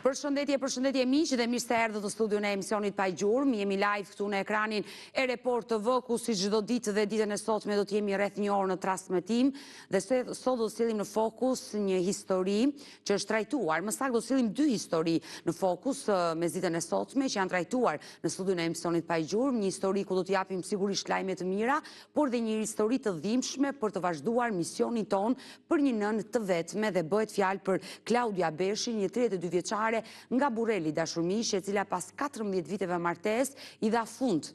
Përshëndetje miq dhe mirë se erdhët në studion e emisionit Pa Gjurmë. Jemi live këtu në ekranin e Report TV, ku si çdo ditë dhe ditën e sotme do të jemi rreth një orë në transmetim dhe sot do të sillim në fokus një histori që është trajtuar. Më saktë do të sillim dy histori në fokus me ditën e sotme që janë trajtuar në studion e emisionit Pa Gjurmë, një histori ku do të japim sigurisht lajme të mira, por dhe një histori të dhimbshme për të vazhduar misionin ton për një nënë të vetme dhe bëhet fjalë për Klaudia Beshi, një 32 vjeçare nga Burreli Dashurmiqe, e cila pas 14 viteve martesë i dha fund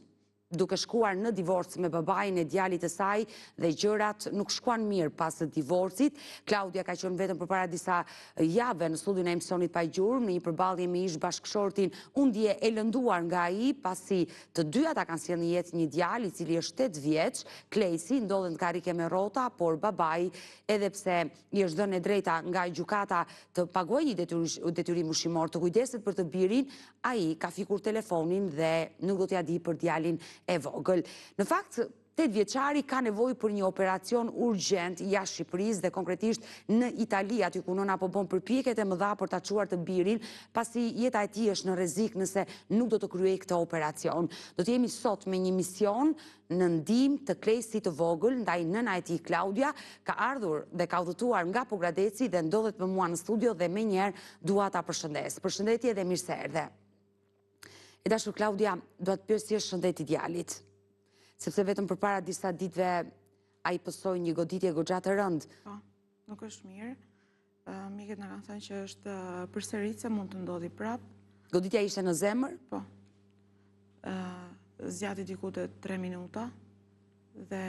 duke shkuar në divorc me babain e djalit të saj dhe gjërat nuk shkuan mirë pas divorcit. Klaudia ka qenë vetëm përpara disa javë në studion e emisionit Pa Gjurmë në një përballje me ish bashkëshortin, u ndje e lënduar nga ai pasi të dy ata kanë sjellë në jetë një djalë i cili është 8 vjeç, Klejsi, ndodhen në karrike me rrota, por babai, edhe pse i është dhënë e drejta nga gjykata të paguajë një detyrim ushqimor të kujdeset për të birin, ai ka fikur telefonin dhe nuk do t'ja di për djalin e vogël. Në fakt, 8 vjeçari ka nevojë për një operacion urgjent jashtë Shqipërisë dhe konkretisht në Itali, aty ku nëna po bën përpjekjet e mëdha për ta çuar të birin, pasi jeta e tij është në rrezik nëse nuk do të kryej këtë operacion. Do të jemi sot me një mision në ndihmë të Klejsit të vogël, ndaj nëna e tij Klaudia, ka ardhur dhe ka udhëtuar nga Pogradeci dhe ndodhet me mua në studio dhe menjëherë dua ta përshëndes. Përshëndetje dhe mirë se erdhe. E dashur Klaudia, do të pyes si është shëndeti djalit, sepse vetëm përpara disa ditëve ai pësoi një goditje goxha të rëndë. Po, nuk është mirë. Mikët na kanë thënë që është përsëritse, mund të ndodhi prapë. Goditja ishte në zemër? Po. Zgjati diku te 3 minuta dhe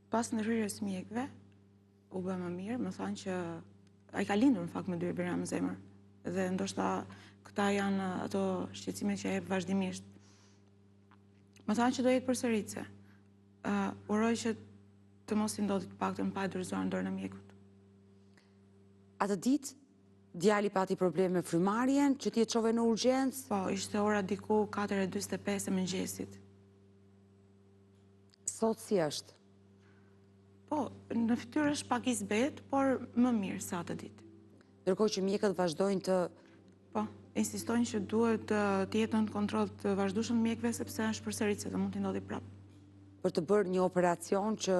pas ndërhyrjes mjekëve u bë më mirë, më thanë që ai ka lindur në fakt me 2 yrbëra në zemër. Dhe ndoshta këta janë ato shqetësime që e jep vazhdimisht. Më thanë që do jetë përsëritse. Uroj që të mos i ndodhi të paktën pa e dorëzuar në dorën e mjekut. Atë ditë djali pati probleme me frymarrjen, që ti e çove në urgjencë? Po, ishte ora diku 4:45 e mëngjesit. Sot si është? Po, në fytyrë është pak i zbet, por më mirë se atë ditë. Ndërkohë që mjekët vazhdojnë të... Po, insistojnë që duhet të jetë në kontroll të vazhdueshëm mjekëve sepse është përsëritse dhe mund t'i ndodhi prapë. Për të bërë një operacion që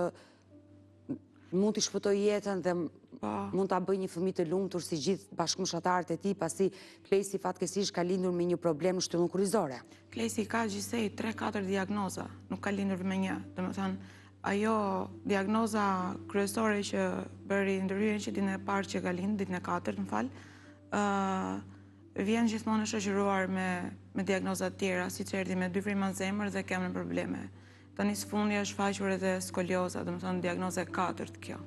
mund t'i shpëtoj jetën dhe mund t'a bëj një fëmijë të lumtur si gjithë bashkëmoshatarët e tij, pasi Klejsi fatkesish ka lindur me një problem në shtyllën kurrizore. Klejsi ka gjithsej 3-4 diagnoza, nuk ka lindur me një. Domethënë, ajo diagnoza kryesore që bëri ndërhyrjen që ditën e parë që ka lindur, ditën e 4, më fal, vjen gjithmonë e shoqëruar me diagnoza të tjera, siç erdhi me 2 fryma në zemër dhe kemën probleme. Tani së fundi është faqur edhe skolioza, domethënë diagnoza e 4 kjo.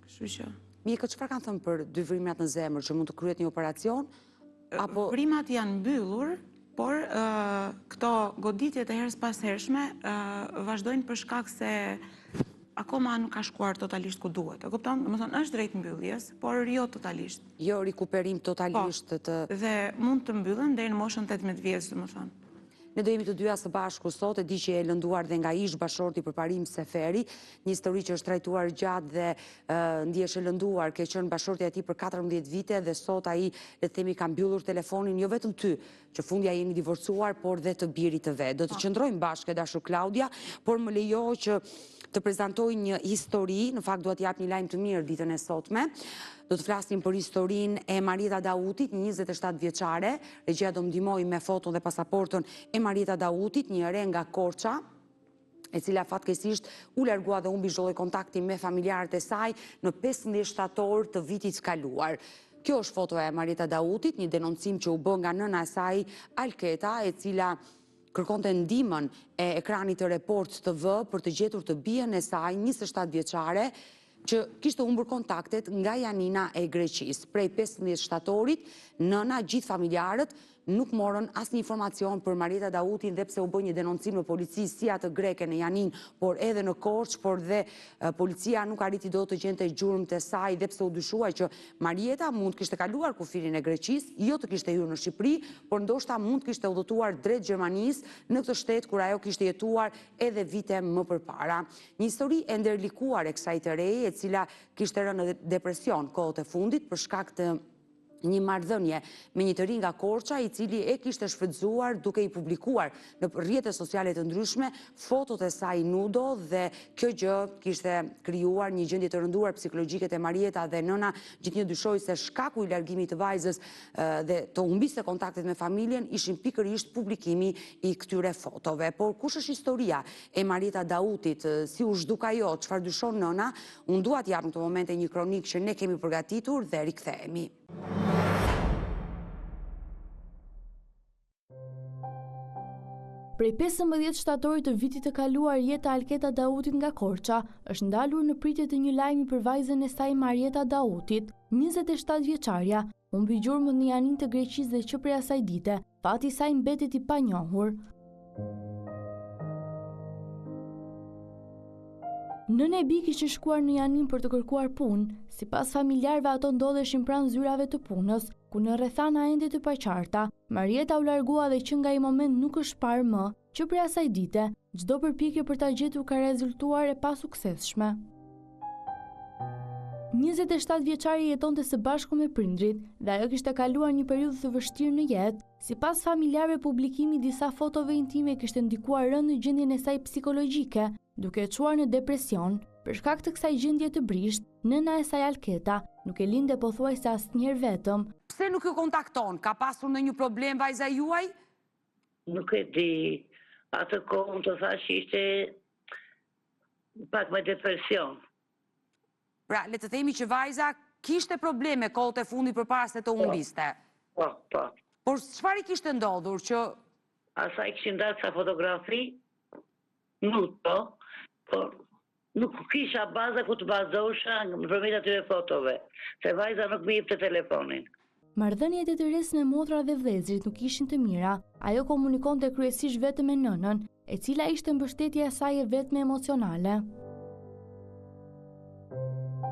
Kështu që mjekët çfarë kanë thënë për 2 frymat në zemër, që mund të kryhet një operacion? Apo frymat janë mbyllur, por këto goditjet e herës pas hershme vazhdojnë për shkak se akoma nuk ka shkuar totalisht ku duhet. E kupton? Domethënë është drejt mbylljes, por jo totalisht. Jo rikuperim totalisht të... Dhe mund të mbyllen deri në moshën 18 vjeç, domethënë. Ne do jemi të dyja së bashku sot, e di që e lënduar dhe nga ish bashorti Përparim Seferi, një histori që është trajtuar gjatë dhe ndjesh e lënduar, ke qenë bashorti i tij për 14 vite dhe sot ai, le të themi, ka mbyllur telefonin, jo vetëm ty, që fundja jeni divorcuar, por dhe të birit të vet. Do të qëndrojmë bashkë, dashur Klaudia, por më lejo që të prezantoj një histori, në fakt dua t'jap një lajm të mirë ditën e sotme. Do të flasim për historinë e Marieta Dautit, një 27 vjeçare. Regjia do më ndihmoj me foton dhe pasaportën e Marieta Dautit, një re nga Korça, e cila fatkesisht u largua dhe humbi çdo lloj kontakti me familjarët e saj në 15 shtator të vitit kaluar. Kjo është foto e Marieta Dautit, një denoncim që u bë nga nëna e saj Alketa, e cila kërkonte ndihmën e ekranit të Report TV për të gjetur të bijën e saj, 27 vjeçare, që kishte humbur kontaktet nga Janina e Greqisë. Prej 15 shtatorit, nëna, gjithë familjarët nuk morën asnjë informacion për Marieta Dautin dhe pse u bë një denoncim në polici si atë greke në Janin, por edhe në Korçë, por dhe policia nuk arriti dot të gjente gjurmët e saj dhe pse u dyshuaj që Marieta mund kishte kaluar kufirin e Greqisë, jo të kishte hyrë në Shqipëri, por ndoshta mund kishte udhëtuar drejt Gjermanisë, në këtë shtet kur ajo kishte jetuar edhe vite më përpara. Një histori e ndërlikuar e kësaj të reje, e cila kishte rënë në depresion kohët e fundit për shkak të një marrëdhënie me një të ri nga Korça, i cili e kishte shfrytzuar duke i publikuar në rrjete sociale të ndryshme fotot e saj nudo, dhe kjo gjë kishte krijuar një gjendje të rënduar psikologjike te Marieta dhe nëna gjithnjë dyshoi se shkaku i largimit të vajzës dhe të humbiste kontaktet me familjen ishin pikërisht publikimi i këtyre fotove. Por kush është historia e Marieta Dautit, si u zhduk ajo, çfarë dyshon nëna? Unë dua t'jap në këtë moment një kronik që ne kemi përgatitur dhe rikthehemi. Prej 15 shtatorit të vitit të kaluar, jeta Alketa Dautit nga Korça është ndalur në pritje të një lajmi për vajzën e saj Marieta Dautit, 27 vjeçarja, humbi gjurmët në janin të Greqisë dhe që prej asaj dite, fati i saj mbetet i panjohur. Nëna e Bi kishte shkuar në Janin për të kërkuar punë. Sipas familjarëve, ato ndodheshin pranë zyrave të punës, ku në rrethana ende të paqarta, Marieta u largua dhe që nga ai moment nuk është parë më, që prej asaj dite, çdo përpjekje për ta gjetur ka rezultuar e pasuksesshme. 27 vjeçari jetonte së bashku me prindrit dhe ajo kishte kaluar një periudhë të vështirë në jetë. Sipas familjarëve, publikimi i disa fotove intime kishte ndikuar rënd në gjendjen e saj psikologjike, duke e çuar në depresion. Për shkak të kësaj gjendje të brisht, nëna e saj Alketa nuk e linde pothuajse asnjëherë vetëm. Pse nuk ju kontakton? Ka pasur ndonjë problem vajza juaj? Nuk e di. Atë kohën të thash ishte pak me depresion. Pra, le të themi që vajza kishte probleme kohët e fundit përpara se të humbiste. Po. Por çfarë i kishte ndodhur që Asaj kishin dalë sa fotografi, por nuk kisha baza ku të bazosha nëpërmjet atyre fotove, se vajza nuk më jepte telefonin. Marrëdhëniet e të resë me motra dhe vëllezërit nuk ishin të mira. Ajo komunikonte kryesisht vetëm me nënën, e cila ishte mbështetja e saj e vetme emocionale.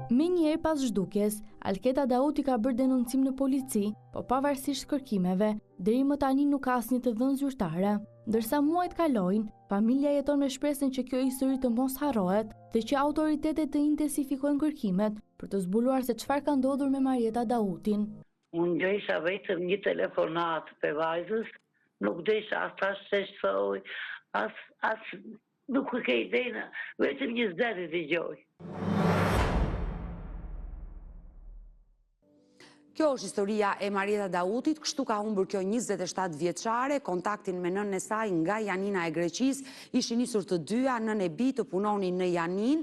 Me njerë pas zhdukjes, Alketa Dauti ka bërë denoncim në polici, po pavarësisht kërkimeve, deri më tani nuk ka asnjë të dhënë zyrtare. Ndërsa muajt kalojnë, familja jeton me shpresën që kjo histori të mos harrohet dhe që autoritetet të intensifikojnë kërkimet për të zbuluar se çfarë ka ndodhur me Marieta Dautin. Unë gjejsha vetëm një telefonat për vajzës, nuk desha as tash se shthoj, as nuk e ke idejnë, vetëm një zëri dëgjoj. Kjo është historia e Marieta Dautit, kështu ka humbur kjo 27 vjeçare, kontaktin me nënën e saj nga Janina e Greqisë, ishin nisur të dyja, nënë e Bi të punonin në Janin,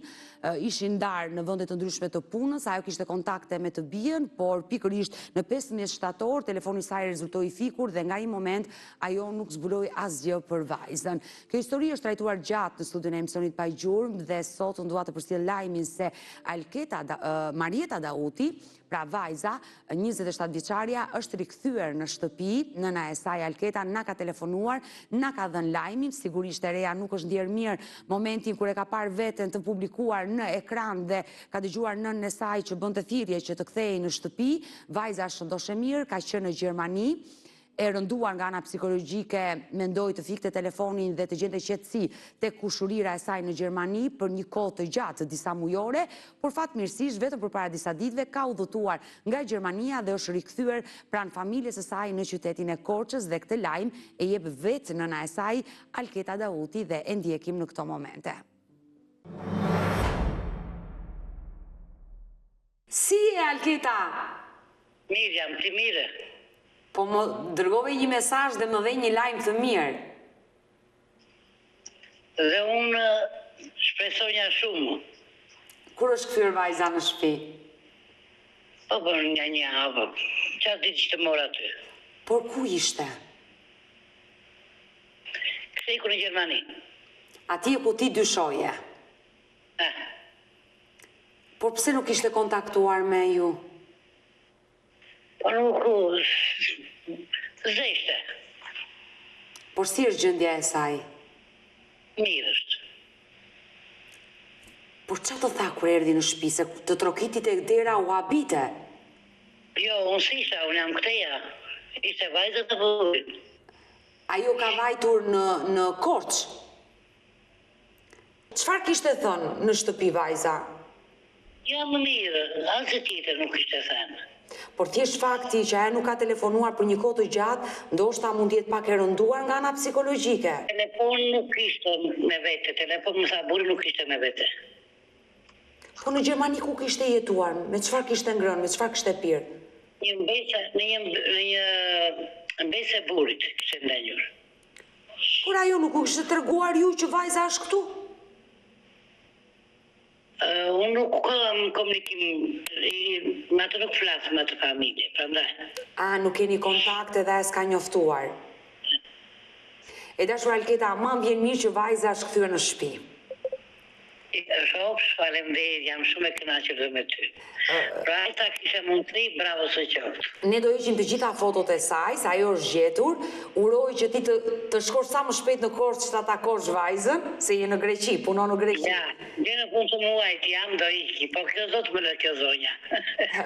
ishin ndarë në vende të ndryshme të punës, ajo kishte kontakte me të bijën, por pikërisht në 15 shtator telefoni i saj rezultoi fikur dhe nga ai moment ajo nuk zbuloi asgjë për vajzën. Kjo histori është trajtuar gjatë në studion e emisionit Pa Gjurmë dhe sot unë dua të përcjell lajmin se Marieta Dauti, pra vajza, 27 vjeçaria, është rikthyer në shtëpi. Nëna e saj Alketa na ka telefonuar, na ka dhënë lajmin, sigurisht e reja nuk është ndjer mirë momentin kur e ka parë veten të publikuar në ekran dhe ka dëgjuar nënën e saj që bënte thirrje që të kthehej në shtëpi. Vajza shëndoshë mirë, ka qenë në Gjermani, e rënduar nga ana psikologjike, mendoi të fikte telefonin dhe të gjente qetësi tek kushurira e saj në Gjermani për një kohë të gjatë, disa mujore, por fatmirësisht vetëm përpara disa ditëve ka udhëtuar nga Gjermania dhe është rikthyer pranë familjes së saj në qytetin e Korçës dhe këtë lajm e jep vetë nëna e saj Alketa Dauti dhe e ndjekim në këto momente. Si e Alketa? Mirë jam, ti mire. Po më dërgove një mesazh dhe më dhe një lajm të mirë. Dhe unë shpresonja shumë. Kur është kthyer vajza në shtëpi? Po bën një havë. Çfarë ditë që të mor aty? Por ku ishte? Ktheku në Gjermani. Atje ku ti dyshoje. Por pse nuk ishte kontaktuar me ju? Po nuk zeshte. Por si është gjendja e saj? Mirë është. Por çfarë të tha kur erdhi në shtëpi, se të trokiti tek dera u habite? Jo, unë s'isha, unë jam këteja. Ishte vajza të vogël. Ajo ka vajtur në Korçë. Çfarë kishte thënë në shtëpi vajza? Jam mirë, asgjë tjetër nuk kishte thënë. Por thjesht fakti që ajo nuk ka telefonuar për një kohë të gjatë, ndoshta mund të jetë pak e rënduar nga ana psikologjike. Telefon nuk ishte me vete, telefon më tha burri nuk ishte me vete. Po në Gjermani ku kishte jetuar, me çfarë kishte ngrënë, me çfarë kishte pirë? Në një mbese burrit kishte ndenjur. Por ajo nuk u kishte treguar ju që vajza është këtu? Unë nuk kam komunikim, me atë nuk flas me atë familje, prandaj. Nuk keni kontakt edhe s'ka njoftuar. E dashur Alketa, ma vjen mirë që vajza është kthyer në shtëpi. Shofsh, faleminderit, jam shumë e kënaqur dhe me ty. Pra ata kisha mundësi, bravo së qoftë. Ne do heqim të gjitha fotot e saj, se ajo është gjetur. Uroj që ti të shkosh sa më shpejt në Korçë që ta takosh vajzën, se je në Greqi, punon në Greqi. Ja, dhe në punë të muajt jam do iki, po kjo do të më lë kjo zonja.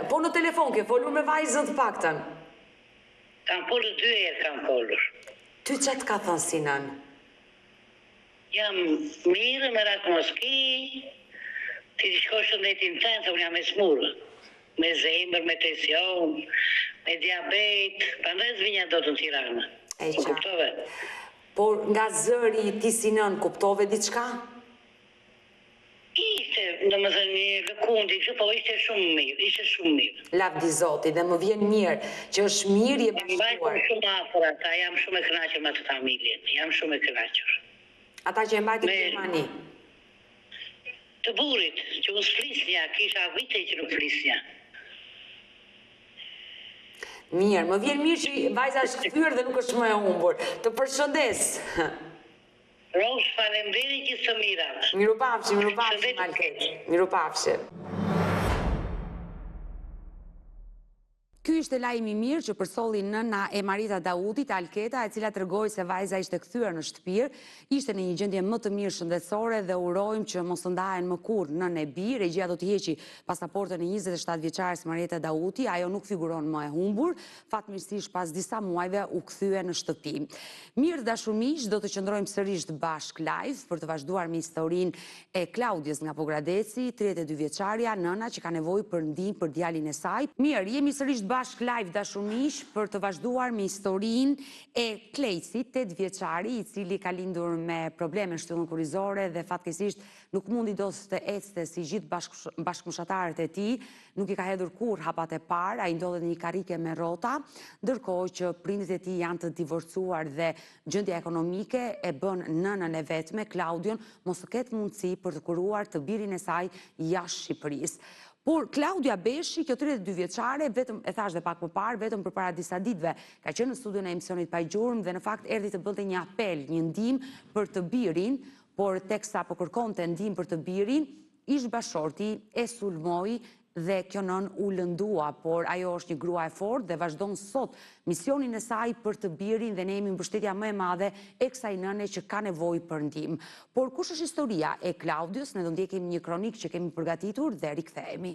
Po në telefon ke folur me vajzën të paktën? Kam folur 2 herë, kam folur. Ty çat ka thënë Sinan? Jam mirë, me ratë moski, ti shko shëndetin tënë, se unë jam e smurë. Me zemër, me tension, me diabet, prandaj s'vinja do të në Tiranë. Kuptove? Por nga zëri ti Sinan, kuptove diçka? Ishte, në më thënë një lëkundi, po ishte shumë mirë, Lavdi Zoti, dhe më vjen mirë, që është mirë je bashkuar. Mbajtur shumë afër ata, jam shumë e kënaqur me atë familjen, jam shumë e kënaqur. Ata që e mbajtur në Gjermani. Të burrit, që unë s'flisnja, kisha vite që nuk flisnja. Mirë, më vjen mirë që vajza është kthyer dhe nuk është më e humbur. Të përshëndes. Rosh, faleminderit gjithë të mirat. Mirupafshim, Alket. Mirupafshim. Ky ishte lajmi i mirë që përsolli nëna e Marita Daudit, Alketa, e cila tregoi se vajza ishte kthyer në shtëpi, ishte në një gjendje më të mirë shëndetësore dhe urojmë që mos të ndahen më kurrë nën e bir. Regjia do të heqi pasaportën e 27 vjeçares Marita Dauti, ajo nuk figuron më e humbur, fatmirësisht pas disa muajve u kthye në shtëpi. Mirë dashur miq, do të qëndrojmë sërish bashk live për të vazhduar me historinë e Klaudiës nga Pogradeci, 32 vjeçaria, nëna që ka nevojë për ndihmë për djalin e saj. Mirë, jemi sërish bashk live dashur miq për të vazhduar me historinë e Klejcit, 8 vjeçari, i cili ka lindur me probleme shtyllën kurrizore dhe fatkeqësisht nuk mundi dosë të ecte si gjithë bashkëmoshatarët e tij, nuk i ka hedhur kurrë hapat e parë, ai ndodhet në një karrike me rrota, ndërkohë që prindit e tij janë të divorcuar dhe gjendja ekonomike e bën nënën e vetme, Klaudion, mos të ketë mundësi për të kuruar të birin e saj jashtë Shqipërisë. Por Klaudia Beshi, kjo 32 vjeçare, vetëm e thash dhe pak më parë, vetëm përpara disa ditëve, ka qenë në studion e emisionit Pa Gjurmë dhe në fakt erdhi të bënte një apel, një ndihmë për të birin, por teksa po kërkonte ndihmë për të birin, ish bashorti e sulmoi dhe kjo nën u lëndua, por ajo është një grua e fortë dhe vazhdon sot misionin e saj për të birin dhe ne jemi mbështetja më e madhe e kësaj nëne që ka nevojë për ndihmë. Por kush është historia e Klaudios? Ne do ndjekim një kronik që kemi përgatitur dhe rikthehemi.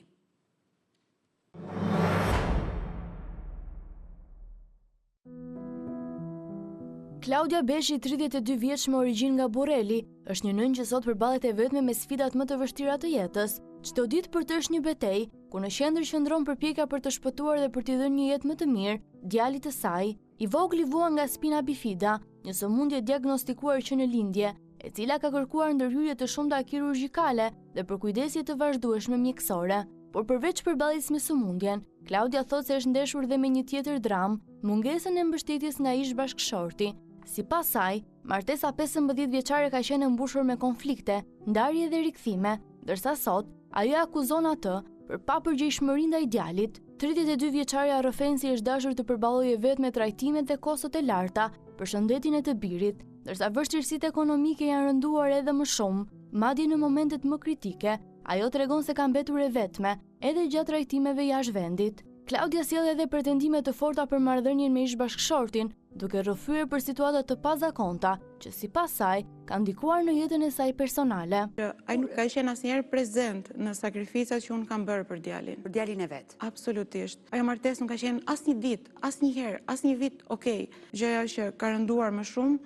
Klaudia Beshi, 32 vjeç me origjinë nga Borreli, është një nënë që sot përballet e vetme me sfidat më të vështira të jetës. Çdo ditë për të është një betejë, ku në qendër qëndron përpjekja për të shpëtuar dhe për t'i dhënë një jetë më të mirë djalit të saj, i vogël i vuan nga spina bifida, një sëmundje diagnostikuar që në lindje, e cila ka kërkuar ndërhyrje të shumta kirurgjikale dhe përkujdesje të vazhdueshme mjekësore. Por përveç përballjes me sëmundjen, Klaudia thotë se është ndeshur dhe me një tjetër dramë, mungesën e mbështetjes nga ish bashkëshorti. Sipas saj, martesa 15 vjeçare ka qenë mbushur me konflikte, ndarje dhe rikthime, ndërsa sot ajo akuzon atë për papërgjegjshmëri ndaj djalit. 32 vjeçaria Rrofensi është dashur të përballojë vetëm me trajtimet dhe kostot e larta për shëndetin e të birit, ndërsa vështirësitë ekonomike janë rënduar edhe më shumë, madje në momentet më kritike, ajo tregon se ka mbetur e vetme edhe gjatë trajtimeve jashtë vendit. Klaudia sjell edhe pretendime të forta për marrëdhënien me ish bashkëshortin, duke rrëfyer për situata të pazakonta që sipas saj kanë ndikuar në jetën e saj personale. Ai nuk ka qenë asnjëherë prezent në sakrificat që unë kam bërë për djalin. Për djalin e vet. Absolutisht. Ajo martesë nuk ka qenë asnjë ditë, asnjëherë, asnjë vit, okay. Gjëja që ka rënduar më shumë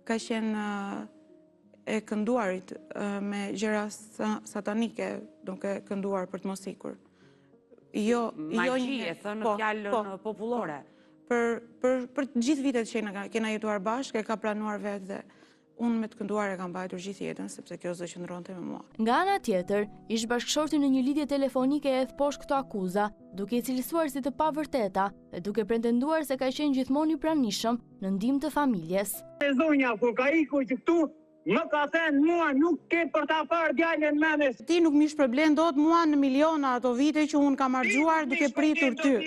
ka qenë e kënduarit me gjëra satanike, duke kënduar për të mos ikur. magji, e thënë në fjallën popullore. Për të gjithë vitet që kena jetuar bashkë, e ka pranuar vetë dhe unë me të kënduar e kam mbajtur gjithë jetën, sepse kjo s'do qëndronte me mua. Nga ana tjetër, ish bashkëshorti në një lidhje telefonike e hedh poshtë këto akuza, duke i cilësuar si të pavërteta dhe duke pretenduar se ka qenë gjithmonë i pranishëm në ndihmë të familjes. Zonja, kur ka ikur që këtu, më ka thënë mua nuk ke për ta parë djalën mene. Ti nuk më shpërblen dot mua në miliona ato vite që unë kam harxuar duke pritur ty.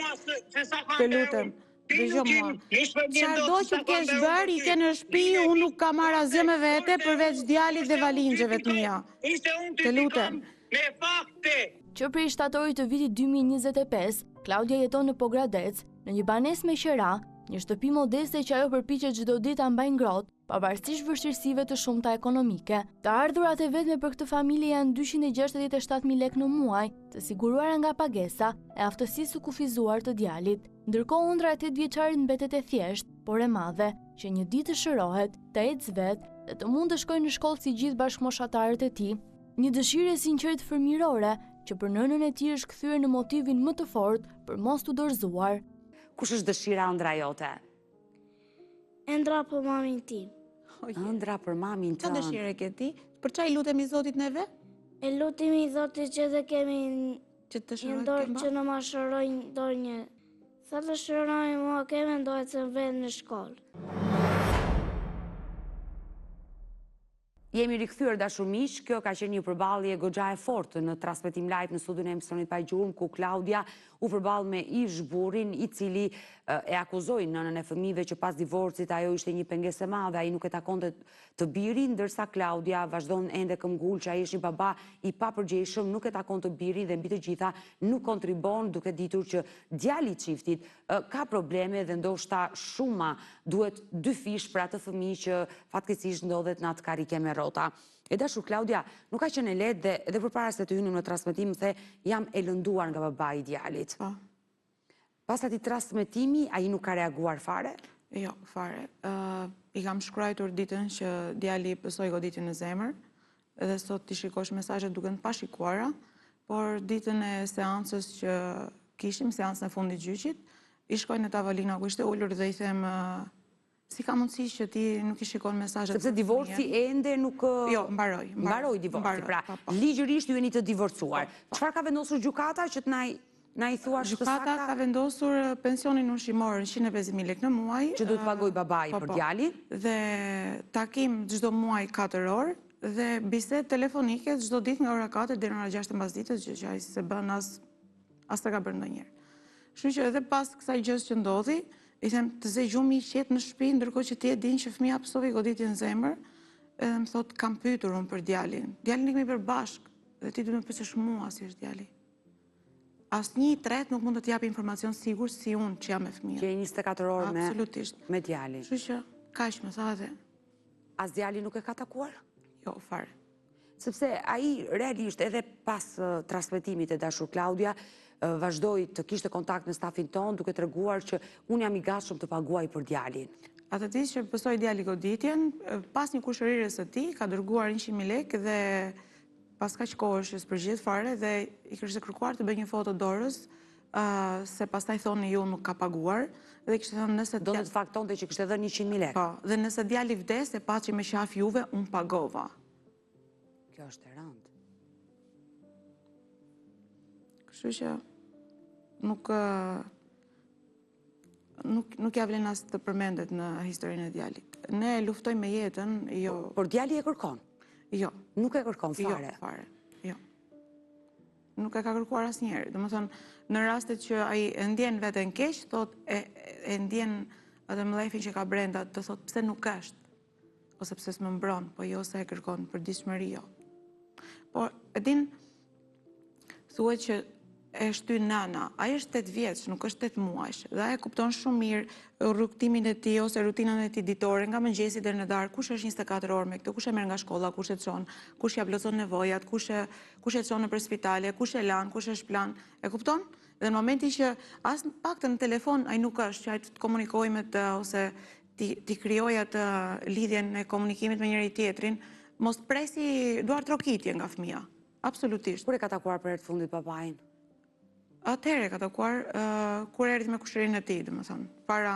Të lutem. Dëgjoj mua. Çfarëdo që kesh bërë, i ke në shtëpi, unë nuk kam marrë asgjë me vete përveç djalit dhe valinxheve të mia. Të lutem. Me fakte. Që prej shtatorit të vitit 2025, Klaudia jeton në Pogradec, në një banesë me qera, një shtëpi modeste që ajo përpiqet çdo ditë ta mbajë ngrohtë, pavarësisht vështirësive të shumta ekonomike. Të ardhurat e vetme për këtë familje janë 267.000 lekë në muaj, të siguruara nga pagesa e aftësisë së kufizuar të djalit. Ndërkohë ëndra e 8 vjeçarit mbetet e thjeshtë, por e madhe, që një ditë të shërohet, të ecë vetë dhe të mund të shkojë në shkollë si gjithë bashkëmoshatarët e tij. Një dëshirë e sinqertë fëmijërore që për nënën e tij është kthyer në motivin më të fortë për mos t'u dorëzuar. Kush është dëshira ëndra jote? Ëndra për mamin tim. Ëndra për mamin Çfarë tënd. dëshire ke ti? Për çfarë lutemi Zotit neve? E lutemi Zotit që dhe kemi Që të një shërojë dorë që në ma shërojnë dorë një. Sa të shërojnë mua keme ndojë të venë në shkollë. Jemi rikthyer dashur miq, kjo ka qenë një përballje goxha e fortë në transmetim live në studion e emisionit Pa Gjurmë, ku Klaudia u përball me ish burrin i cili e akuzoi nënën e fëmijëve që pas divorcit ajo ishte një pengesë e madhe, ai nuk e takonte të birin, ndërsa Klaudia vazhdon ende këmbgul që ai është një baba i papërgjegjshëm, nuk e takon të birin dhe mbi të gjitha nuk kontribon, duke ditur që djali i çiftit ka probleme dhe ndoshta shuma duhet dy fish për atë fëmijë që fatkeqësisht ndodhet në atë karrike me rrota. E dashur Klaudia, nuk ka qenë e lehtë dhe përpara se të hynim në transmetim the jam e lënduar nga babai i djalit. Po. Pas atij transmetimi, ai nuk ka reaguar fare? Jo, fare. I kam shkruar ditën që djali pësoi goditjen në zemër, edhe sot ti shikosh mesazhet duken të pashikuara, por ditën e seancës që kishim, seancën e fundit gjyqit, i shkoj në tavolina ku ishte ulur dhe i them si ka mundësi që ti nuk i shikon mesazhet. Sepse divorci ende nuk Jo, mbaroi divorci. Pra, po. ligjërisht ju jeni të divorcuar. Çfarë ka vendosur gjykata që na i thua Gjykata ka vendosur pensionin ushqimor 150.000 lekë në muaj. që duhet pagoj babai për djalin? Dhe takim çdo muaj 4 orë dhe bisedë telefonike çdo ditë nga ora 4 deri në ora 6 mbas ditës, që ai se bën as të ka bërë ndonjëherë. Kështu që edhe pas kësaj gjës që ndodhi, i them të zë gjumi i qetë në shtëpi, ndërkohë që ti e din që fëmia pësoi goditjen në zemër, edhe më thot kam pyetur unë për djalin. Djalin ne kemi bërë bashkë dhe ti duhet të më pyesësh mua si është djali. Asnjë tret nuk mund të t'jap informacion sigur si unë që jam me fëmijën. Që e 24 orë Absolutisht. me djalin. Kështu që kaq më tha dhe As djali nuk e ka takuar? jo fare. Sepse ai realisht edhe pas transmetimit e dashur Klaudia vazhdoi të kishte kontakt me stafin ton duke treguar që unë jam i gatshëm të paguaj për djalin. Atë ditë që pësoi djali goditjen, pas një kushërirës së tij ka dërguar 100.000 lekë dhe pas kaq kohësh që s'përgjigjet fare dhe i kishte kërkuar të bëjë një foto dorës, se pastaj thoni ju nuk ka paguar dhe kishte thënë nëse Do në të faktonte që kishte dhënë 100.000 lekë. po, dhe nëse djali vdes e paçi me qaf juve, unë pagova. Kjo është e rëndë. Kështu që nuk ja vlen as të përmendet në historinë e djalit. Ne luftojmë me jetën, jo, Por djali e kërkon. jo, Nuk e kërkon jo, fare. fare, jo. Nuk e ka kërkuar asnjëherë. Domethënë, në rastet që ai e ndjen veten keq, thot e ndjen atë mllefin që ka brenda, të thot pse nuk është, ose pse s'më mbron, po jo se e kërkon për dishmëri, jo. Por e din, thuhet që e shty nana, ai është 8 vjeç, nuk është 8 muajsh, dhe ai e kupton shumë mirë rrugtimin e tij ose rutinën e tij ditore nga mëngjesi deri në darkë, kush është 24 orë me këtë, kush e merr nga shkolla, kush e çon, kush ja plotson nevojat, kush e çon nëpër spitale, kush e lan, kush është plan, e kupton? Dhe në momentin që as paktën në telefon ai nuk është, që ai të komunikojë me të ose ti krijoj atë lidhjen e komunikimit me njëri tjetrin, mos presi duar trokitje nga fëmia. Absolutisht. Kur e ka takuar për herë të fundit babain? Atëherë ka takuar kur erdhi me kushërinë e tij, domethënë, para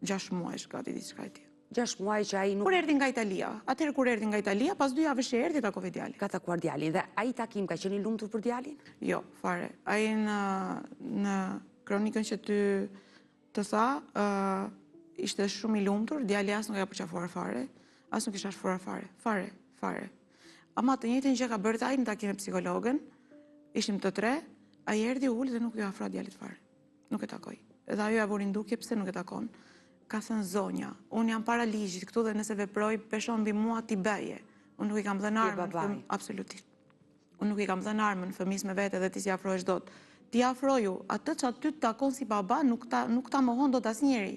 6 muajsh gati diçka e tillë. 6 muaj që ai nuk Kur erdhi nga Italia. Atëherë kur erdhi nga Italia, pas 2 javësh që erdhi takoi djalin. ka takuar djalin. Dhe ai takim ka qenë i lumtur për djalin? Jo, fare. Ai në kronikën që ty të tha, ishte shumë i lumtur, djali as nuk ka përqafuar fare, as nuk isha shfuar fare. Ama të njëjtën gjë ka bërë ai në takim me psikologën, ishim të tre, ai erdhi ul dhe nuk ju afro djalit fare. Nuk e takoi. Edhe ajo ja vuri ndukje pse nuk e takon. Ka thënë zonja, unë jam para ligjit këtu dhe nëse veproj peshon mbi mua ti bëje. Unë nuk i kam dhënë armën, absolutisht. Unë nuk i kam dhënë armën fëmis me vete dhe ti si afrohesh dot. Ti afroju, atë që aty të takon si baba, nuk ta mohon dot asnjëri.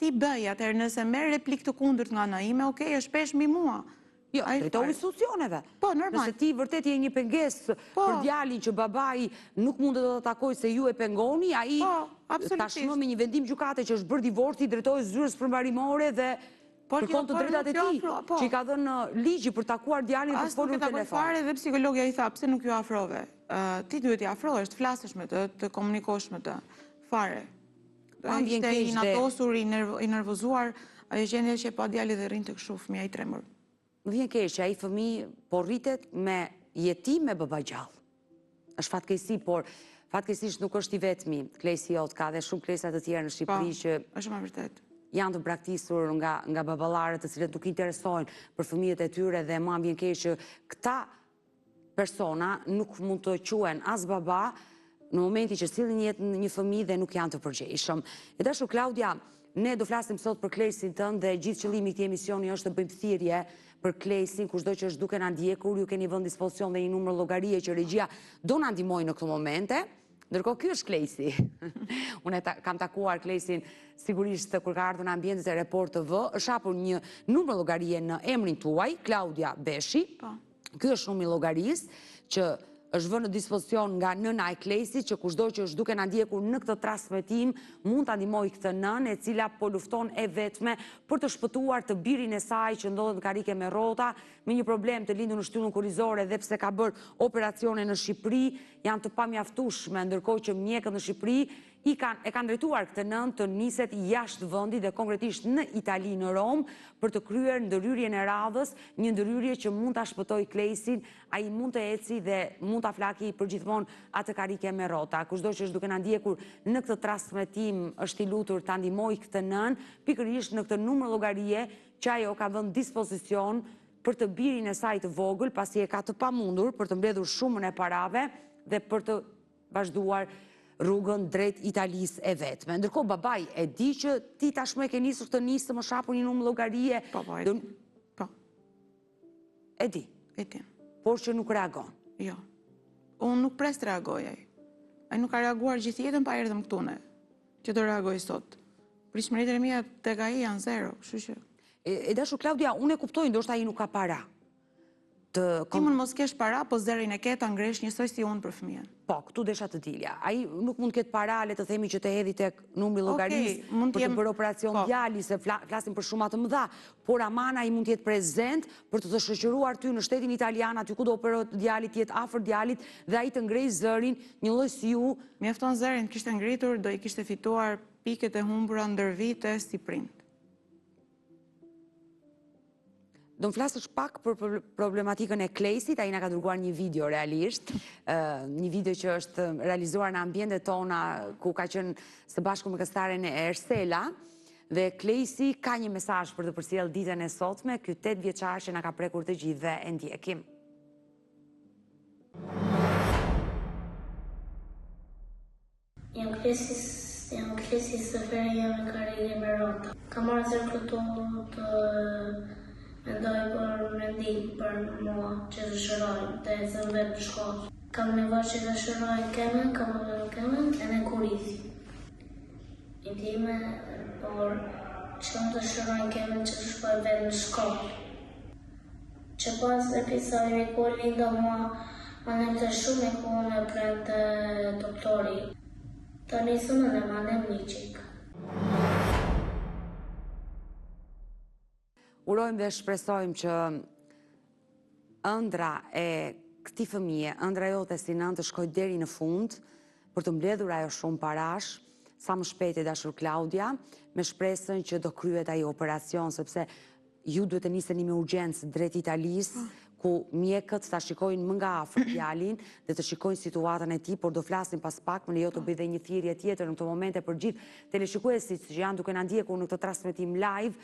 Ti bëj, atëherë nëse merr replik të kundërt nga ana ime, okay, është pesh mbi mua. Jo, drejto institucioneve. Po, normal. Nëse ti vërtet je një pengesë për djalin që babai nuk mundet të takoj se ju e pengoni, ai tashmë me një vendim gjykate që është bërë divorci, drejtohet zyrës përmbarimore dhe kërkon të drejtat e tij, që i ka dhënë ligji për takuar djalin për të folur në telefon. Fare dhe psikologja i tha, pse nuk ju afrove? Ti duhet i afrohesh, të flasësh me të komunikosh me të. Fare. Ishte i natosur, i nervozuar, ajo gjendje që pa djali dhe rrin të kështu fëmia i tremur. Më vjen keq që ai fëmijë po rritet me jetim me baba gjallë. Është fatkeqësi, por fatkeqësisht nuk është i vetmi. Klesi jot ka dhe shumë klesa të tjera në Shqipëri që është më vërtet. Janë të braktisur nga baballarët të cilët nuk interesojnë për fëmijët e tyre dhe më vjen keq që këta persona nuk mund të quhen as baba në momenti që sillin jetë një fëmijë dhe nuk janë të përgjegjshëm. E dashur Klaudia, ne do flasim sot për Klesin tënd dhe gjithë qëllimi i këtij emisioni është të bëjmë thirrje për Klesin, kushdo që është duke na ndjekur, ju keni vënë dispozicion dhe një numër llogarie që regjia do na ndihmojë në këtë momente. Ndërkohë ky është Klesi. Unë kam takuar Klesin sigurisht kur ka ardhur në ambientet e Report TV, është hapur një numër llogarie në emrin tuaj, Klaudia Beshi. Ky është numri i llogarisë që është vënë në dispozicion nga nëna e Klesit, që kushdo që është duke na ndjekur në këtë transmetim mund ta ndihmojë këtë nënë e cila po lufton e vetme për të shpëtuar të birin e saj që ndodhet në karrike me rrota, me një problem të lindur në shtyllën kurrizore dhe pse ka bërë operacione në Shqipëri, janë të pamjaftueshme, ndërkohë që mjekët në Shqipëri e kanë drejtuar këtë nënë të niset jashtë vendit dhe konkretisht në Itali, në Rom, për të kryer ndërhyrjen e radhës, një ndërhyrje që mund ta shpëtojë Klesin, ai mund të eci dhe mund ta flaki përgjithmonë atë karrike me rrota. Kushdo që është duke na ndjekur në këtë transmetim është i lutur ta ndihmojë këtë nënë, pikërisht në këtë numër llogarie që ajo ka vënë dispozicion për të birin e saj të vogël, pasi e ka të pamundur për të mbledhur shumën e parave dhe për të vazhduar rrugën drejt Italisë e vetme. Ndërkohë babai e di që ti tashmë e ke nisur të nisë më shapur një numër llogarie. Po. E di. E di. Por që nuk reagon. Jo. Unë nuk pres të reagoj ai. Ai nuk ka reaguar gjithë jetën pa erdhëm këtu ne, që do reagoj sot. Pritshmëritë e mia tek ai janë zero, kështu që. E dashur Klaudia, unë e kuptoj, ndoshta ai nuk ka para. Ti mund mos kesh para, po zërin e ke ta ngresh njësoj si unë për fëmijën. Po, këtu desha të dilja. Ai nuk mund të ketë para, le të themi që të hedhi tek numri llogarisë për të bërë operacion djali, se flasim për shuma të mëdha, por aman ai mund të jetë prezent për të shoqëruar ty në shtetin italian, aty ku do operohet djali, të jetë afër djalit dhe ai të ngrejë zërin, një lloj si ju. Mjafton zërin, kishte ngritur, do i kishte fituar pikët e humbura ndër vite si prind. Do më flasësh pak për problematikën e Klesit, ai na ka dërguar një video realisht, një video që është realizuar në ambientet tona ku ka qenë së bashku me këngëtaren e Ersela, dhe Klesi ka një mesazh për të përcjellë ditën e sotme, ky 8 vjeçar që na ka prekur të gjithë dhe e ndjekim. Jam Klesi Seferi, jam e karrige me rrota. Kam marrë zërë këtu të mendoj për mendim për mua që dëshiroj dhe zëm vetë për shkollë. Kam nevojë që dëshiroj kemen, kam në kemen e në kurisi. Intime, por që më dëshiroj kemen që të shkoj vetë në shkollë. Që pas episodin e ku linda mua, më në të shumë e ku në prente doktori. Të nisëm edhe më në miqik. Urojmë dhe shpresojmë që ëndra e këtij fëmije, ëndra jote si nën të shkojë deri në fund, për të mbledhur ajo shumë parash, sa më shpejt e dashur Klaudia, me shpresën që do kryhet ai operacion, sepse ju duhet të niseni me urgjencë drejt Italisë, ku mjekët ta shikojnë më nga afër djalin dhe të shikojnë situatën e tij, por do flasim pas pak, më lejo të bëj dhe një thirrje tjetër në këto momente për gjithë teleshikuesit që janë duke na ndjekur në këtë transmetim live,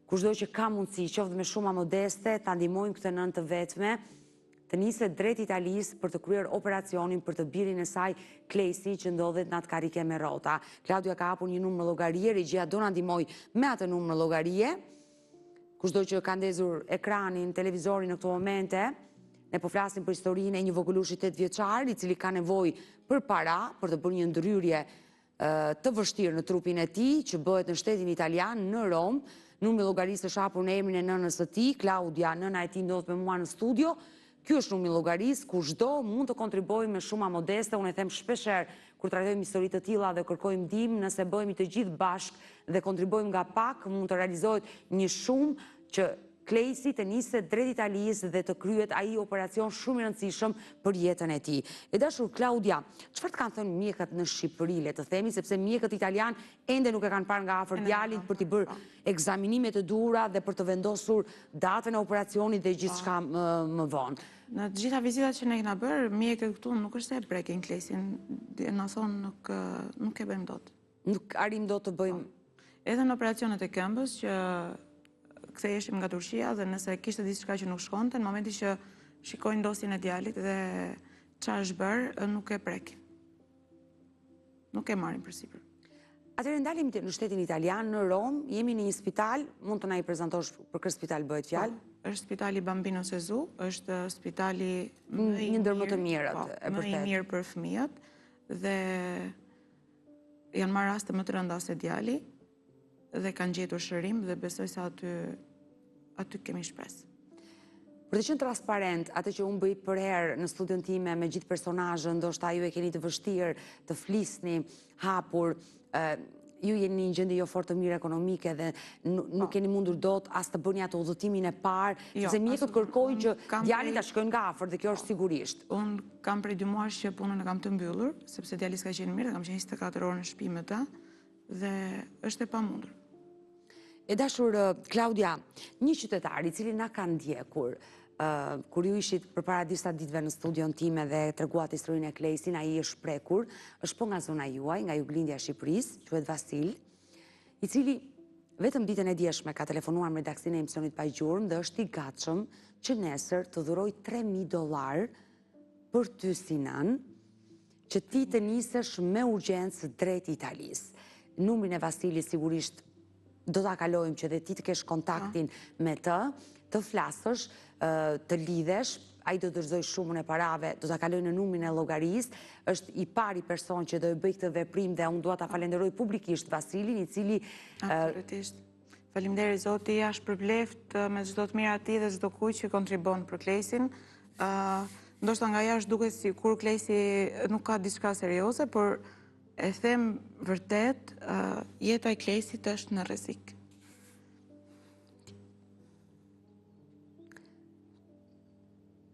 kushdo që ka mundësi, qoftë me shuma modeste, ta ndihmojmë këtë nën të vetme, të niset drejt Italisë për të kryer operacionin për të birin e saj Klesi që ndodhet në atë karike me rrota. Klaudia ka hapur një numër llogarie, regjia do na ndihmoj me atë numër llogarie. Kushdo që ka ndezur ekranin, televizorin në këto momente, ne po flasim për historinë e një vogëlushi 8 vjeçar, i cili ka nevojë për para, për të bërë një ndryrje të vështirë në trupin e tij, që bëhet në shtetin italian, në Rom. Numri i llogarisë është hapur në emrin e nënës së tij, Klaudia, nëna e tij ndodhet me mua në studio. Ky është numri i llogarisë, kushdo mund të kontribuojë me shuma modeste, unë e them shpeshherë kur trajtojmë histori të tilla dhe kërkojmë ndihmë, nëse bëhemi të gjithë bashkë dhe kontribuojmë nga pak, mund të realizohet një shumë që Klesi të niset drejt Italisë dhe të kryhet ai operacion shumë i rëndësishëm për jetën e tij. E dashur Klaudia, çfarë të kanë thënë mjekët në Shqipëri, le të themi, sepse mjekët italian ende nuk e kanë parë nga afër djalin për t'i bërë ekzaminime të duhura dhe për të vendosur datën e operacionit dhe gjithçka më vonë. Në të gjitha vizitat që ne kena bërë, mjekët këtu nuk është se e prekin Klesin, na thonë nuk e bëjmë dot. Nuk arrim dot të bëjmë. Edhe në operacionet e këmbës që ktheheshim nga Turqia dhe nëse kishte diçka që nuk shkonte, në momentin që shikojnë dosjen e djalit dhe çfarë është bërë, nuk e prekin. Nuk e marrin përsipër. Atëherë ndalim në shtetin italian, në Rom, jemi në një spital, mund të na i prezantosh për kë spital bëhet fjalë? Është spitali Bambino Gesù, është spitali një ndër më të mirët, e më i vërtet. mirë për fëmijët dhe janë marrë raste më të rënda se djali dhe kanë gjetur shërim dhe besoj se aty kemi shpresë. Për të qenë transparent, atë që unë bëj për herë në studion time me gjithë personazhe, ndoshta ju e keni të vështirë të flisni, hapur, ju jeni në një gjendje jo fort të mirë ekonomike dhe nuk keni mundur dot as të bëni atë udhëtimin e parë, sepse mjekët kërkojnë që djalit ta shkojnë nga afër dhe kjo është sigurisht. Unë kam prej 2 muajsh që punën e kam të mbyllur, sepse djali s'ka qenë mirë, kam qenë 24 orë në shtëpi me ta dhe është e pamundur. E dashur Klaudia, një qytetar i cili na ka ndjekur, kur ju ishit përpara disa ditëve në studion time dhe treguat historinë e Klesin, ai është prekur, është po nga zona juaj, nga juglindja e Shqipërisë, quhet Vasil, i cili vetëm ditën e djeshme ka telefonuar me redaksionin e emisionit Pa Gjurmë dhe është i gatshëm që nesër të dhuroj $3.000 për ty si nën, që ti të nisesh me urgjencë drejt Italisë. Numrin e Vasilit sigurisht do ta kalojmë që dhe ti të kesh kontaktin me të flasësh, të lidhesh, ai do të dorëzoj shumën e parave, do ta kaloj në numrin e llogarisë, është i pari person që do e bëj këtë veprim dhe unë dua ta falenderoj publikisht Vasilin, i cili Absolutisht. Faleminderit Zoti, jashtë përbleft me çdo të mirë atij dhe çdo kujt që kontribon për Klesin. Ndoshta nga jashtë duket sikur Klesi nuk ka diçka serioze, por e them vërtet, jeta e Klesit është në rrezik.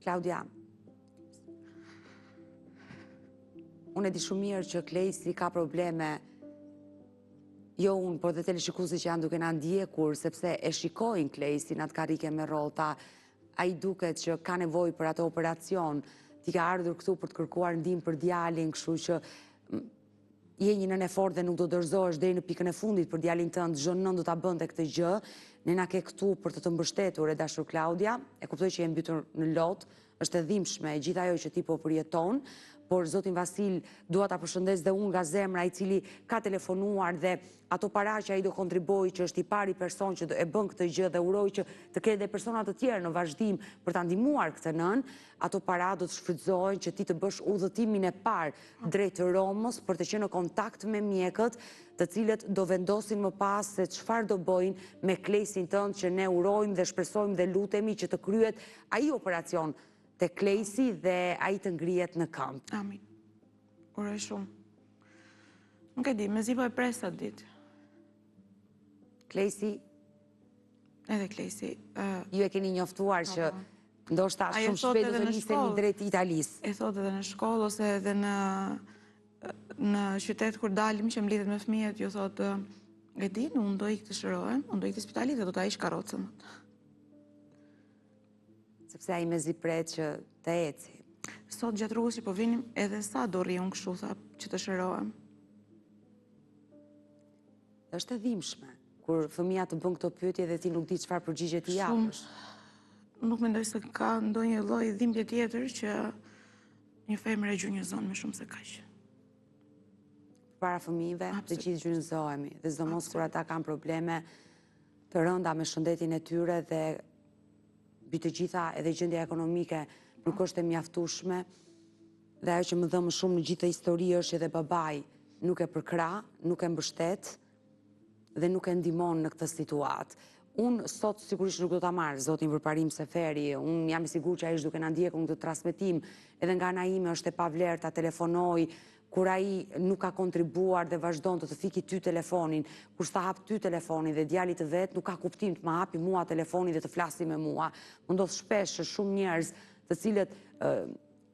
Klaudia, unë e di shumë mirë që Klesi ka probleme, jo unë, por dhe teleshikuesit që janë duke na ndjekur, sepse e shikojnë Klesin atë karike me rrota, ai duket që ka nevojë për atë operacion, ti ka ardhur këtu për të kërkuar ndihmë për djalin, kështu që je një nën e fortë dhe nuk do dorëzohesh deri në pikën e fundit për djalin tënd, çdo nën do ta bënte këtë gjë. Ne na ke këtu për të mbështetur, e dashur Klaudia, e kuptoj që je mbytur në lot, është e dhimbshme e gjithë ajo që ti po përjeton, por zotin Vasil dua ta përshëndes dhe unë nga zemra, i cili ka telefonuar dhe ato para që ai do kontribojë, që është i pari person që e bën këtë gjë dhe uroj që të ketë dhe persona të tjerë në vazhdim për ta ndihmuar këtë nën, ato para do të shfrytëzohen që ti të bësh udhëtimin e parë drejt Romës për të qenë në kontakt me mjekët, të cilët do vendosin më pas se çfarë do bëjnë me Klesin tënd, që ne urojmë dhe shpresojmë dhe lutemi që të kryhet ai operacion te Klesi dhe ai të ngrihet në këmbë. Amin. Uroj shumë. Nuk e di, mezi po e pres atë ditë. Klesi, Edhe Klesi. ju e keni njoftuar që Ndoshta shumë shpejt do të nisemi drejt Italisë. E thot edhe në shkollë ose edhe në qytet kur dalim që mlidhet me fëmijët, ju thot, e din, unë do ikë të shërohem, unë do ikë të spitalit dhe do ta ish karrocën. Sepse ai mezi pret që të eci. Sot gjatë rrugës që po vinim, edhe sa do rri unë kështu, tha, që të shërohem. Është e dhimbshme kur fëmia të bën këto pyetje dhe ti nuk di çfarë përgjigje ti japësh. Nuk mendoj se ka ndonjë lloj dhimbje tjetër që një femër e gjunjëzon më shumë se kaq. Para fëmijëve të gjithë gjunjëzohemi dhe sidomos kur ata kanë probleme të rënda me shëndetin e tyre dhe mbi të gjitha edhe gjendja ekonomike nuk është e mjaftueshme dhe ajo që më dha më shumë në gjithë histori është edhe babai nuk e përkra, nuk e mbështet dhe nuk e ndihmon në këtë situatë. Unë sot sigurisht nuk do ta marr zotin përparim Seferi, unë jam i sigurt që ai është duke na ndjekur në këtë transmetim, edhe nga ana ime është e pavlerë ta telefonoj kur ai nuk ka kontribuar dhe vazhdon të fiki ty telefonin, kur s'ta hap ty telefonin dhe djalit të vet nuk ka kuptim të ma hapi mua telefonin dhe të flasi me mua. Më ndodh shpesh që shumë njerëz të cilët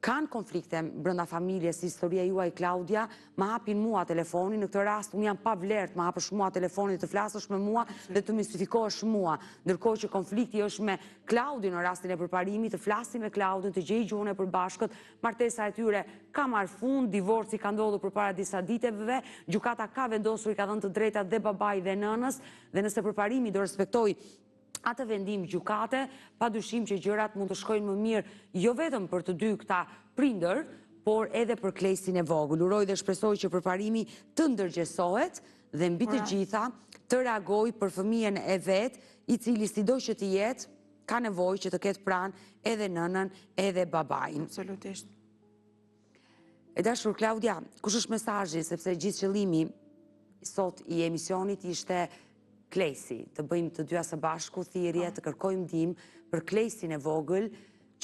kanë konflikte brenda familjes, si historia juaj Klaudia, ma hapin mua telefonin, në këtë rast unë jam pa vlerë të ma hapësh mua telefonin dhe të flasësh me mua dhe të mistifikohesh mua, ndërkohë që konflikti është me Klaudin në rastin e përparimit, të flasi me Klaudin, të gjej gjuhën e përbashkët, martesa e tyre ka marrë fund, divorci ka ndodhur përpara disa diteve, gjykata ka vendosur, i ka dhënë të drejtat dhe babait dhe nënës, dhe nëse përparimi do respektoj atë vendim gjykate, pa dyshim që gjërat mund të shkojnë më mirë, jo vetëm për të dy këta prindër, por edhe për Klesin e vogël. Uroj dhe shpresoj që përparimi të ndërgjegjësohet dhe mbi të gjitha të reagoj për fëmijën e vet, i cili sido që të jetë, ka nevojë që të ketë pranë edhe nënën, edhe babain. Absolutisht. E dashur Klaudia, kush është mesazhi, sepse gjithë qëllimi sot i emisionit ishte Klesi, të bëjmë të dyja së bashku thirrje, të kërkojmë ndihmë për Klesin e vogël,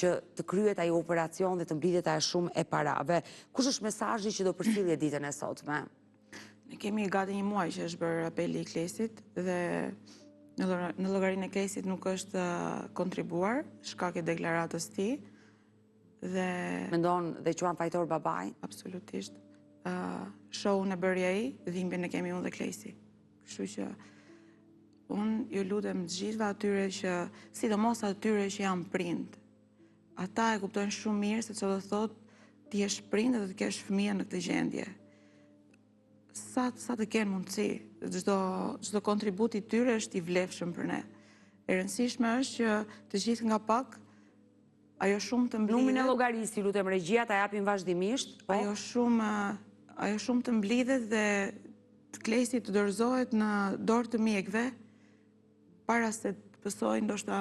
që të kryet ai operacion dhe të mblidhet ai shumë e parave. Kush është mesazhi që do përcjellje ditën e sotme? Ne kemi gati një muaj që është bërë apeli i Klesit dhe në llogarinë e Klesit nuk është kontribuar shkak e deklaratës tij dhe mendon dhe quan fajtor babai? Absolutisht. Show-un e bëri ai, dhimbjen e kemi unë dhe Klesi. Kështu që unë ju lutem të gjithëve atyre që, sidomos atyre që janë prind, ata e kuptojnë shumë mirë se çfarë do thotë ti jesh prind dhe të kesh fëmijë në këtë gjendje. Sa të kenë mundësi, çdo kontribut i tyre është i vlefshëm për ne. E rëndësishme është që të gjithë nga pak, ajo shumë të mblidhet. Numrin e llogarisë, lutem regjia, ta japim vazhdimisht. Ajo shumë të mblidhet dhe të Klesi të dorëzohet në dorë të mjekëve, para se të pësoj ndoshta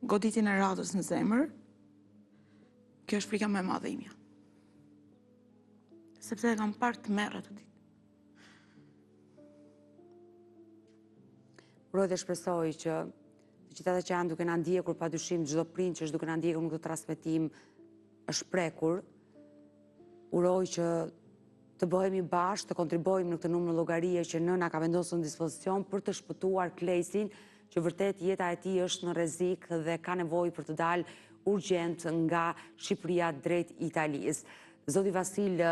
goditjen e radhës në zemër. Kjo është frika më e madhe imja. Sepse e kam parë të merr atë ditë. Uroj dhe shpresoj që të gjithë ata që janë duke na ndjekur, padyshim çdo prind që është duke na ndjekur në këtë transmetim është prekur. Uroj që të bëhemi bashkë, të kontribuojmë në këtë numër llogarie që nëna ka vendosur në dispozicion për të shpëtuar Klesin, që vërtet jeta e tij është në rrezik dhe ka nevojë për të dalë urgjent nga Shqipëria drejt Italisë. Zoti Vasil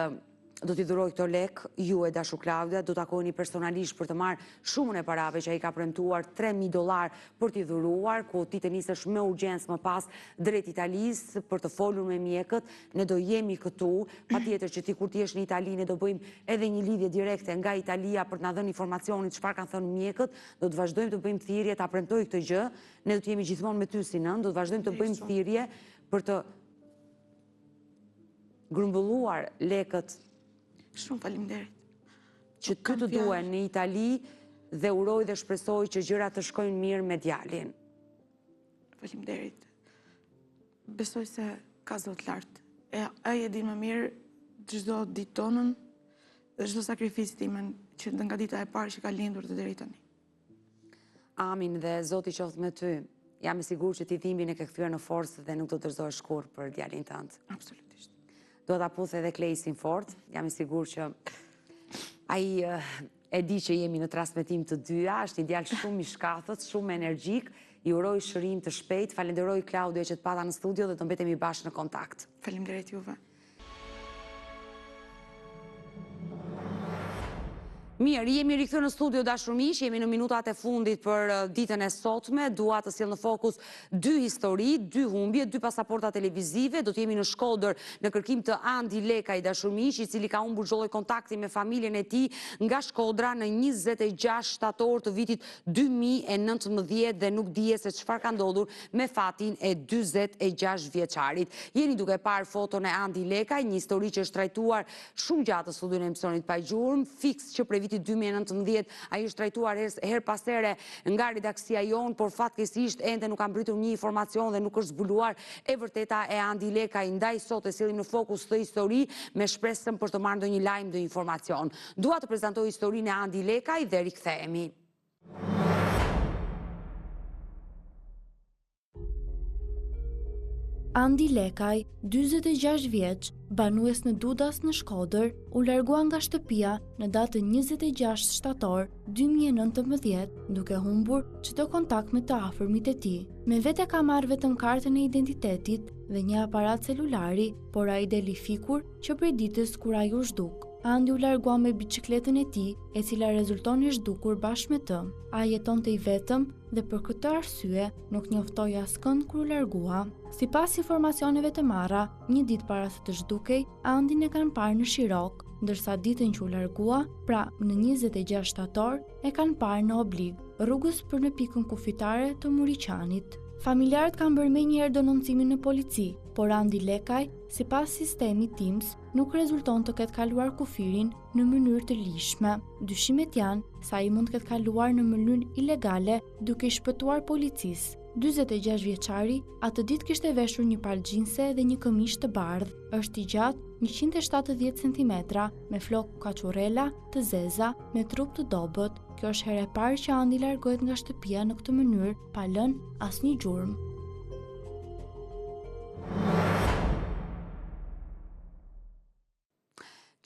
do t'i dhuroj këto lek, ju e dashur Klaudia, do takojeni personalisht për të marrë shumën e parave që ai ka premtuar, $3.000 për t'i dhuruar, ku ti të nisesh me urgjencë më pas drejt Italisë për të folur me mjekët. Ne do jemi këtu, patjetër që ti kur ti jesh në Itali, ne do bëjmë edhe një lidhje direkte nga Italia për të na dhënë informacionin çfarë kanë thënë mjekët. Do të vazhdojmë të bëjmë thirrje, ta premtoj këtë gjë. Ne do të jemi gjithmonë me ty si nën, do të vazhdojmë të bëjmë thirrje për të grumbulluar lekët. Shumë faleminderit. Që ty të duen në Itali dhe uroj dhe shpresoj që gjërat të shkojnë mirë me djalin. Faleminderit. Besoj se ka Zot lart. Ai e di më mirë çdo ditë tonën dhe çdo sakrificë timen që nga dita e parë që ka lindur deri tani. Amin dhe Zoti qoftë me ty. Jam e sigurt që ti dhimbjen e ke kthyer në forcë dhe nuk do të dorëzohesh kurrë për djalin tënd. Absolutisht. Do ta puth edhe Klesin fort. Jam i sigurt që ai e di që jemi në transmetim të dyja, është një djalë shumë i shkathët, shumë energjik, i uroj shërim të shpejt. Falenderoj Klaudio që të pata në studio dhe të mbetemi bashkë në kontakt. Faleminderit juve. Mirë, jemi rikthyer në studio dashur miq, jemi në minutat e fundit për ditën e sotme. Dua të sjell në fokus dy histori, dy humbje, dy pasaporta televizive. Do të jemi në Shkodër në kërkim të Andi Lekaj dashur miq, i cili ka humbur çdo lloj kontakti me familjen e tij nga Shkodra në 26 shtator të vitit 2019 dhe nuk dihet se çfarë ka ndodhur me fatin e 46 vjeçarit. Jeni duke parë foton e Andi Lekaj, një histori që është trajtuar shumë gjatë në studion e emisionit pa gjurmë, fiks që për vitit 2019, ai është trajtuar her pas here nga redaksia jon, por fatkeqësisht ende nuk ka mbritur një informacion dhe nuk është zbuluar e vërteta e Andi Lekaj. Ndaj sot e sillim në fokus këtë histori me shpresën për të marrë ndonjë lajm, ndonjë informacion. Dua të prezantoj historinë e Andi Lekaj dhe rikthehemi. Andi Lekaj, 46 vjeç, banues në Dudas në Shkodër, u largua nga shtëpia në datën 26 shtator 2019, duke humbur çdo kontakt me të afërmit e tij. Me vete ka marrë vetëm kartën e identitetit dhe një aparat celulari, por ai deli fikur që prej ditës kur ai u zhduk. Andi u largua me biçikletën e tij, e cila rezulton i zhdukur bashkë me të. Ai jetonte i vetëm dhe për këtë arsye nuk njoftoi askënd kur u largua. Sipas informacioneve të marra, një ditë para se të zhdukej, Andin e kanë parë në Shirok, ndërsa ditën që u largua, pra në 26 shtator, e kanë parë në Oblig, rrugës për në pikën kufitare të Muriqanit. Familjarët kanë bërë menjëherë denoncimin në polici, por Andi Lekaj, sipas sistemit Teams, nuk rezulton të ketë kaluar kufirin në mënyrë të lishme. Dyshimet janë se ai mund të ketë kaluar në mënyrë ilegale duke i shpëtuar policisë. 46 vjeçari atë ditë kishte veshur një palë xhinse dhe një këmishë të bardhë. Është i gjatë 170 cm me flokë kaçurela të zeza me trup të dobët. Kjo është herë e parë që Andi largohet nga shtëpia në këtë mënyrë pa lënë asnjë gjurmë.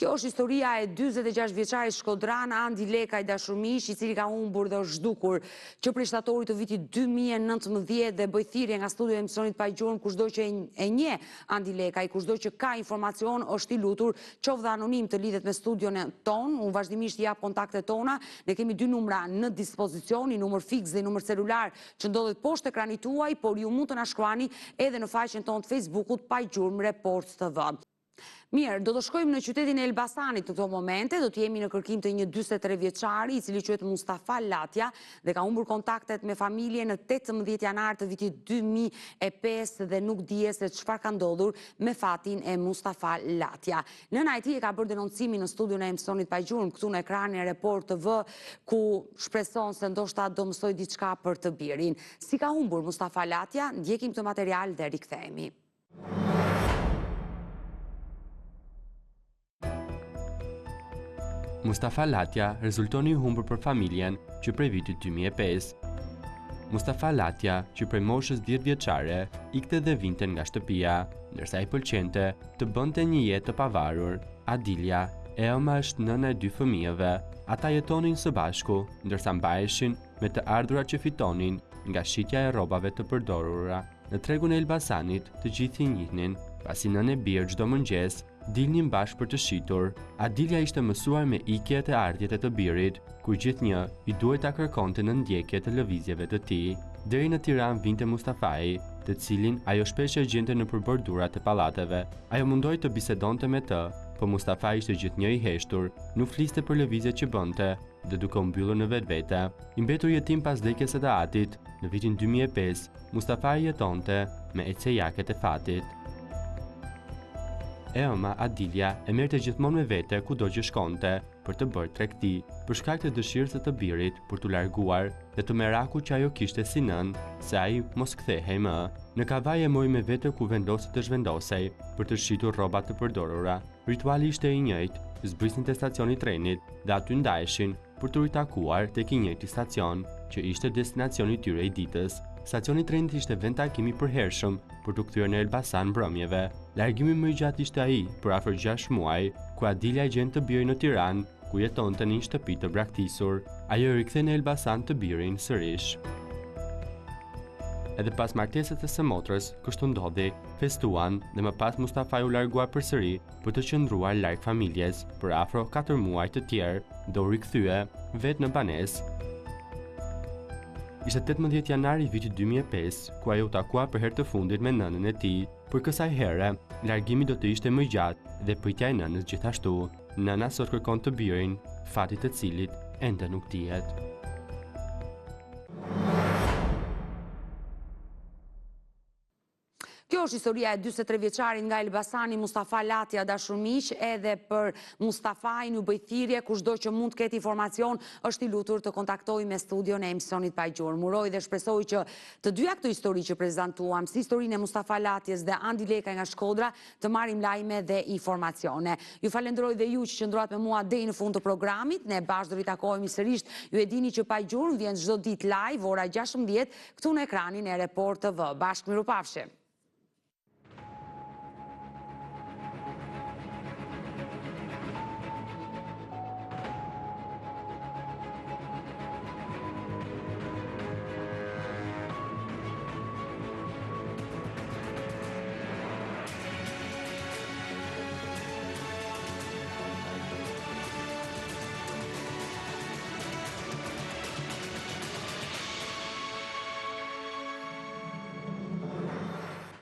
Kjo është historia e 46 vjeçarit shkodran Andi Lekaj dashur miq, i cili ka humbur dhe është zhdukur që prej shtatorit të vitit 2019 dhe bëj thirrje nga studio e emisionit pa gjurmë, kushdo që e njeh Andi Lekaj, kushdo që ka informacion, është i lutur qoftë anonim të lidhet me studion ton. Unë vazhdimisht jap kontaktet tona. Ne kemi dy numra në dispozicion, një numër fiks dhe një numër celular që ndodhet poshtë ekranit tuaj, por ju mund të na shkruani edhe në faqen tonë të Facebookut pa gjurmë Report TV. Mirë, do të shkojmë në qytetin e Elbasanit në këto momente, do të jemi në kërkim të një 43 vjeçari, i cili quhet Mustafa Latja dhe ka humbur kontaktet me familje në 18 janar të vitit 2005 dhe nuk dihet se çfarë ka ndodhur me fatin e Mustafa Latja. Nëna e tij e ka bërë denoncimin në studion e emisionit pa gjurmë këtu në ekranin e Report TV, ku shpreson se ndoshta do mësoj diçka për të birin. Si ka humbur Mustafa Latja, ndjekim këtë material dhe rikthehemi. Mustafa Latja rezultoni i humbur për familjen që prej vitit 2005. Mustafa Latja, që prej moshës 10 vjeçare, ikte dhe vinte nga shtëpia, ndërsa i pëlqente të bënte një jetë të pavarur. Adilja, Elma është nëna e 2 fëmijëve. Ata jetonin së bashku, ndërsa mbaheshin me të ardhurat që fitonin nga shitja e rrobave të përdorura. Në tregun e Elbasanit, të gjithë i njihnin, pasi nënë e birë çdo mëngjes dilnin bashkë për të shitur. Adilja ishte mësuar me ikjet e ardhjet e të birit, kur gjithnjë i duhet ta kërkonte në ndjekje të lëvizjeve të tij. Deri në Tiranë vinte Mustafai, të cilin ajo shpesh e gjente në përbordurat e pallateve. Ajo mundoi të bisedonte me të, por Mustafai ishte gjithnjë i heshtur, nuk fliste për lëvizjet që bënte dhe duke u mbyllur në vetvete. I mbetur jetim pas vdekjes së Atit, në vitin 2005, Mustafai jetonte me ecejaket e fatit. Elma, Adilja, e merrte gjithmonë me vete kudo që shkonte për të bërë tregti, për shkak të dëshirës së të birit për t'u larguar dhe të merakut që ajo kishte si nën se ai mos kthehej më. Në kavaj e mori me vete ku vendosi të zhvendosej për të shitur rrobat të përdorura. Rituali ishte i njëjtë, zbrisnin te stacioni i trenit dhe aty ndaheshin për të ritakuar tek i njëjti stacion, që ishte destinacioni i tyre i ditës. Stacioni i trenit ishte vend takimi i përhershëm për të kthyer në Elbasan mbrëmjeve. Largimi më i gjatë ishte ai, për afër 6 muaj, ku Adilja gjente të birin në Tiranë, ku jetonte në një shtëpi të braktisur. Ajo rikthei në Elbasan të birin sërish. edhe pas martesës së motrës, kështu ndodhi, festuan dhe më pas Mustafaj u largua përsëri për të qëndruar larg familjes për afro 4 muaj të tjerë, dhe u rikthye vetë në banesë. Ishte 18 janari viti 2005, ku ajo u takua për herë të fundit me nënën e tij. Për kësaj here, largimi do të ishte më gjatë dhe pritja e nënës gjithashtu. Nëna sot kërkon të birin, fati të cilit ende nuk dihet. Kjo është historia e 43 vjeçarit nga Elbasani, Mustafa Latja, dashur miq, edhe për Mustafajin u bë thirrje, kushdo që mund të ketë informacion, është i lutur të kontaktojë me studion e emisionit pa gjuhë. Muroj dhe shpresoj që të dyja këto histori që prezantuam, si historinë e Mustafa Latjes dhe Andi Leka nga Shkodra, të marrim lajme dhe informacione. Ju falenderoj dhe ju që qëndruat me mua deri në fund të programit. Ne bashkë do ritakohemi sërish. Ju e dini që pa gjuhë vjen çdo ditë live ora 16 këtu në ekranin e Report TV. Bashkë mirupafshim.